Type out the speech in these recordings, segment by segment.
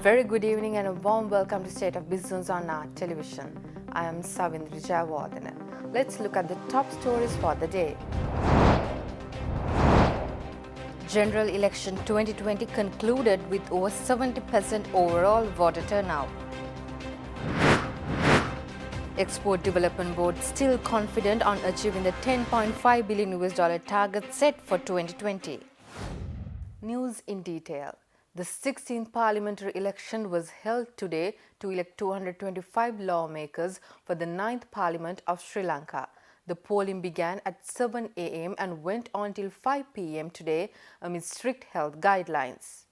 Very good evening and a warm welcome to State of Business on our television. I am Savindri Jayawardena. Let's look at the top stories for the day. General election 2020 concluded with over 70% overall voter turnout. Export Development Board still confident on achieving the $10.5 billion target set for 2020. News in detail. The 16th parliamentary election was held today to elect 225 lawmakers for the 9th Parliament of Sri Lanka. The polling began at 7 a.m. and went on till 5 p.m. today amid strict health guidelines.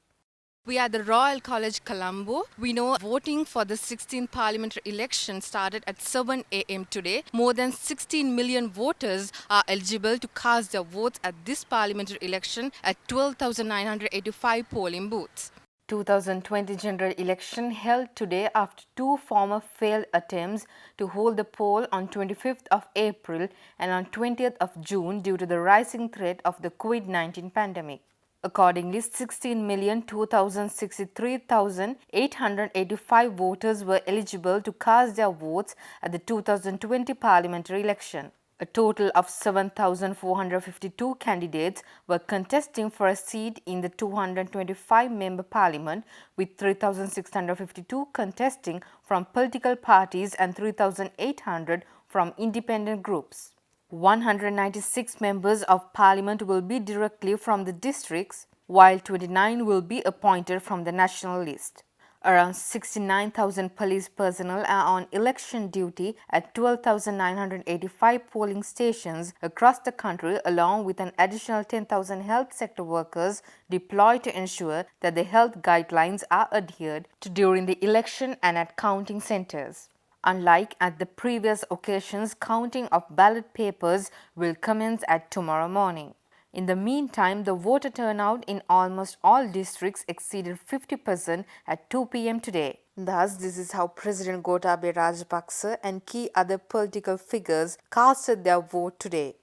We are at the Royal College, Colombo. We know voting for the 16th parliamentary election started at 7 a.m. today. More than 16 million voters are eligible to cast their votes at this parliamentary election at 12,985 polling booths. 2020 general election held today after two former failed attempts to hold the poll on 25th of April and on 20th of June due to the rising threat of the COVID-19 pandemic. Accordingly, 16,263,885 voters were eligible to cast their votes at the 2020 parliamentary election. A total of 7,452 candidates were contesting for a seat in the 225-member parliament, with 3,652 contesting from political parties and 3,800 from independent groups. 196 members of parliament will be directly from the districts, while 29 will be appointed from the national list. Around 69,000 police personnel are on election duty at 12,985 polling stations across the country, along with an additional 10,000 health sector workers deployed to ensure that the health guidelines are adhered to during the election and at counting centers. Unlike at the previous occasions, counting of ballot papers will commence at tomorrow morning. In the meantime, the voter turnout in almost all districts exceeded 50% at 2 p.m. today. Thus, this is how President Gotabaya Rajapaksa and key other political figures casted their vote today.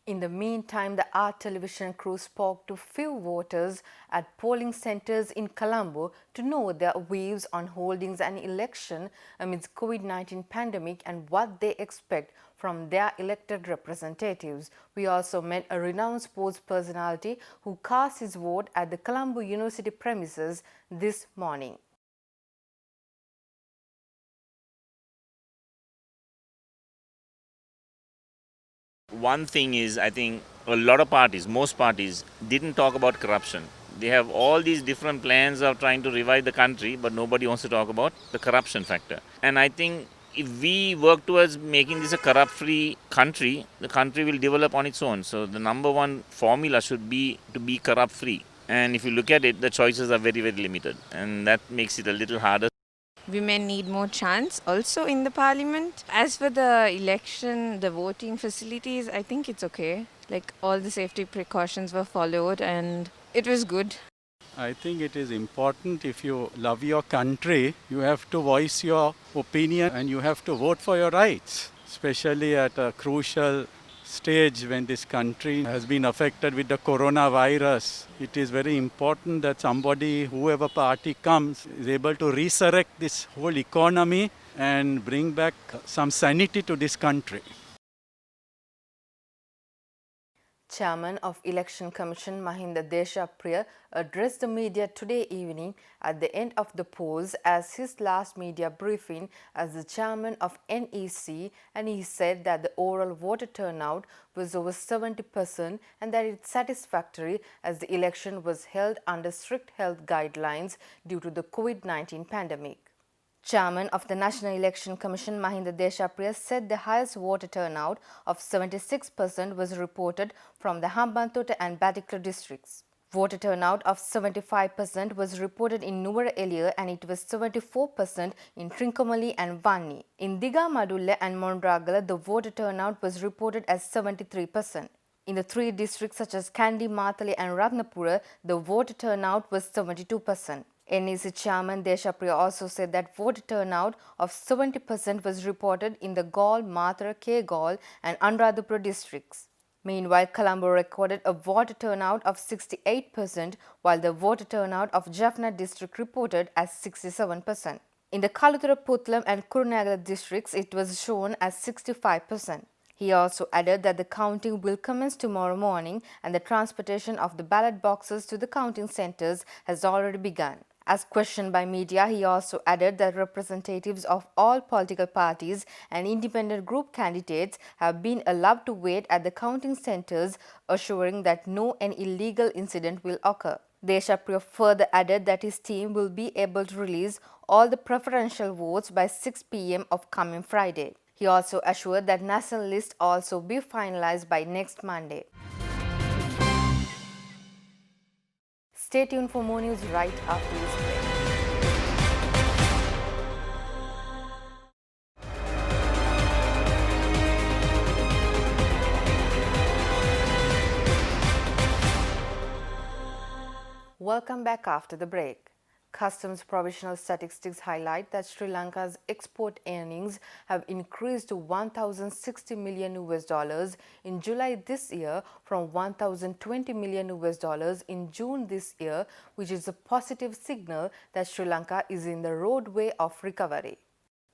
In the meantime, the Art Television crew spoke to few voters at polling centers in Colombo to know their views on holding an election amidst COVID-19 pandemic and what they expect from their elected representatives. We also met a renowned sports personality who cast his vote at the Colombo University premises this morning. One thing is, I think a lot of parties, most parties, didn't talk about corruption. They have all these different plans of trying to revive the country, but nobody wants to talk about the corruption factor. And I think if we work towards making this a corrupt-free country, the country will develop on its own. So the number one formula should be to be corrupt-free. And if you look at it, the choices are very, very limited. And that makes it a little harder. women need more chance also in the parliament. As for the election, the voting facilities, I think it's okay. Like all the safety precautions were followed and it was good. I think it is important if you love your country, you have to voice your opinion and you have to vote for your rights, especially at a crucial stage when this country has been affected with the coronavirus. It is very important that somebody, whoever party comes, is able to resurrect this whole economy and bring back some sanity to this country. Chairman of Election Commission Mahinda Deshapriya addressed the media today evening at the end of the polls as his last media briefing as the chairman of NEC, and he said that the overall voter turnout was over 70% and that it's satisfactory as the election was held under strict health guidelines due to the COVID-19 pandemic. Chairman of the National Election Commission Mahinda Deshapriya said the highest voter turnout of 76% was reported from the Hambantota and Batticaloa districts. Voter turnout of 75% was reported in Nuwara Eliya and it was 74% in Trincomalee and Vanni. In Diga Madulle and Mondragala, the voter turnout was reported as 73%. In the three districts such as Kandy, Matale and Ratnapura, the voter turnout was 72%. NEC Chairman Deshapriya also said that voter turnout of 70% was reported in the Gaul, Mathura, K. Gaul and Anuradhapura districts. Meanwhile, Colombo recorded a voter turnout of 68%, while the voter turnout of Jaffna district reported as 67%. In the Kaluthura, Puttalam and Kurunegala districts, it was shown as 65%. He also added that the counting will commence tomorrow morning and the transportation of the ballot boxes to the counting centres has already begun. As questioned by media, he also added that representatives of all political parties and independent group candidates have been allowed to wait at the counting centres, assuring that no illegal incident will occur. Deshapriya further added that his team will be able to release all the preferential votes by 6 p.m. of coming Friday. He also assured that national list also be finalized by next Monday. Stay tuned for more news right after this break. Welcome back after the break. Customs provisional statistics highlight that Sri Lanka's export earnings have increased to 1,060 million US dollars in July this year from 1,020 million US dollars in June this year, which is a positive signal that Sri Lanka is in the roadway of recovery.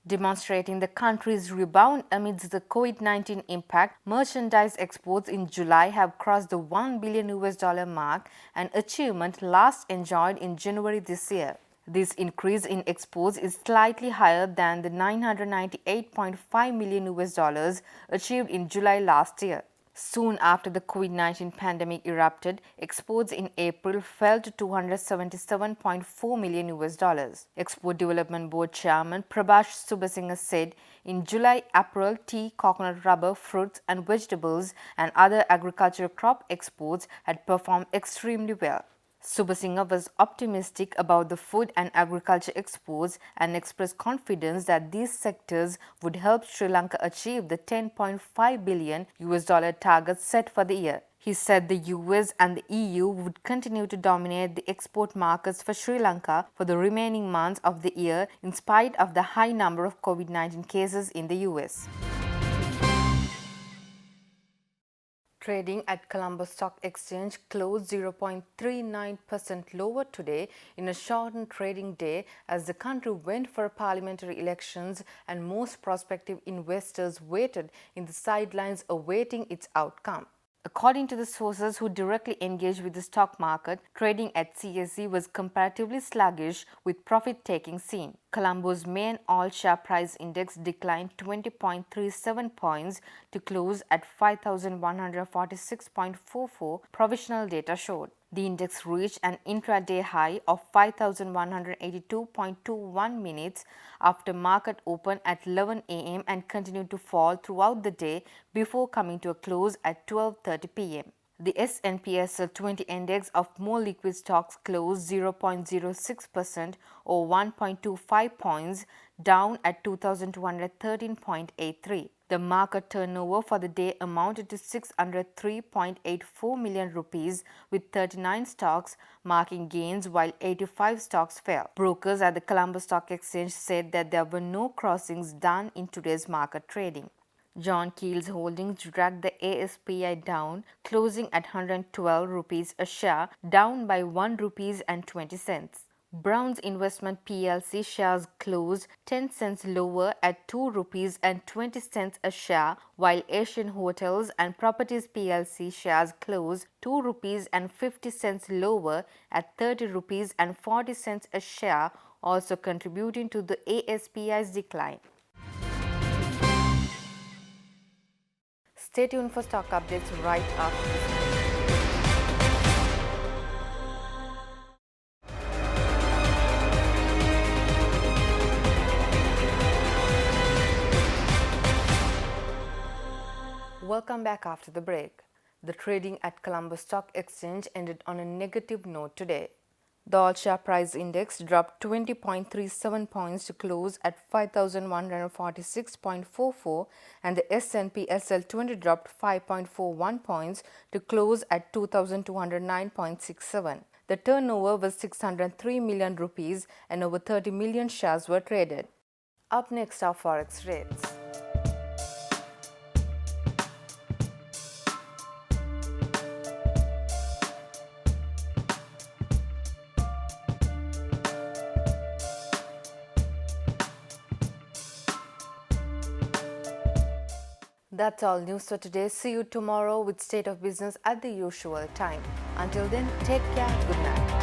Demonstrating the country's rebound amidst the COVID-19 impact, merchandise exports in July have crossed the $1 billion US dollar mark, an achievement last enjoyed in January this year. This increase in exports is slightly higher than the 998.5 million US dollars achieved in July last year. Soon after the COVID-19 pandemic erupted, exports in April fell to 277.4 million US dollars. Export Development Board Chairman Prabhash Subasinghe said in July, apparel, tea, coconut rubber, fruits and vegetables and other agricultural crop exports had performed extremely well. Subasinghe was optimistic about the food and agriculture exports and expressed confidence that these sectors would help Sri Lanka achieve the 10.5 billion US dollar target set for the year. He said the US and the EU would continue to dominate the export markets for Sri Lanka for the remaining months of the year in spite of the high number of COVID-19 cases in the US. Trading at Colombo Stock Exchange closed 0.39% lower today in a shortened trading day as the country went for parliamentary elections and most prospective investors waited in the sidelines awaiting its outcome. According to the sources who directly engage with the stock market, trading at CSE was comparatively sluggish with profit-taking seen. Colombo's main all-share price index declined 20.37 points to close at 5,146.44, provisional data showed. The index reached an intraday high of 5,182.21 minutes after market opened at 11 a.m. and continued to fall throughout the day before coming to a close at 12:30 p.m. The S&P SL 20 index of more liquid stocks closed 0.06% or 1.25 points down at 2,213.83. The market turnover for the day amounted to 603.84 million rupees with 39 stocks marking gains while 85 stocks fell. Brokers at the Colombo Stock Exchange said that there were no crossings done in today's market trading. John Keel's holdings dragged the ASPI down, closing at 112 rupees a share, down by 1 rupees and 20 cents. Brown's Investment PLC shares closed 10 cents lower at 2 rupees and 20 cents a share, while Asian Hotels and Properties PLC shares closed 2 rupees and 50 cents lower at 30 rupees and 40 cents a share, also contributing to the ASPI's decline. Stay tuned for stock updates right after this. Welcome back after the break. The trading at Colombo Stock Exchange ended on a negative note today. The all-share price index dropped 20.37 points to close at 5,146.44 and the S&P SL 20 dropped 5.41 points to close at 2,209.67. The turnover was 603 million rupees and over 30 million shares were traded. Up next are forex rates. That's all news for today. See you tomorrow with State of Business at the usual time. Until then, take care. Good night.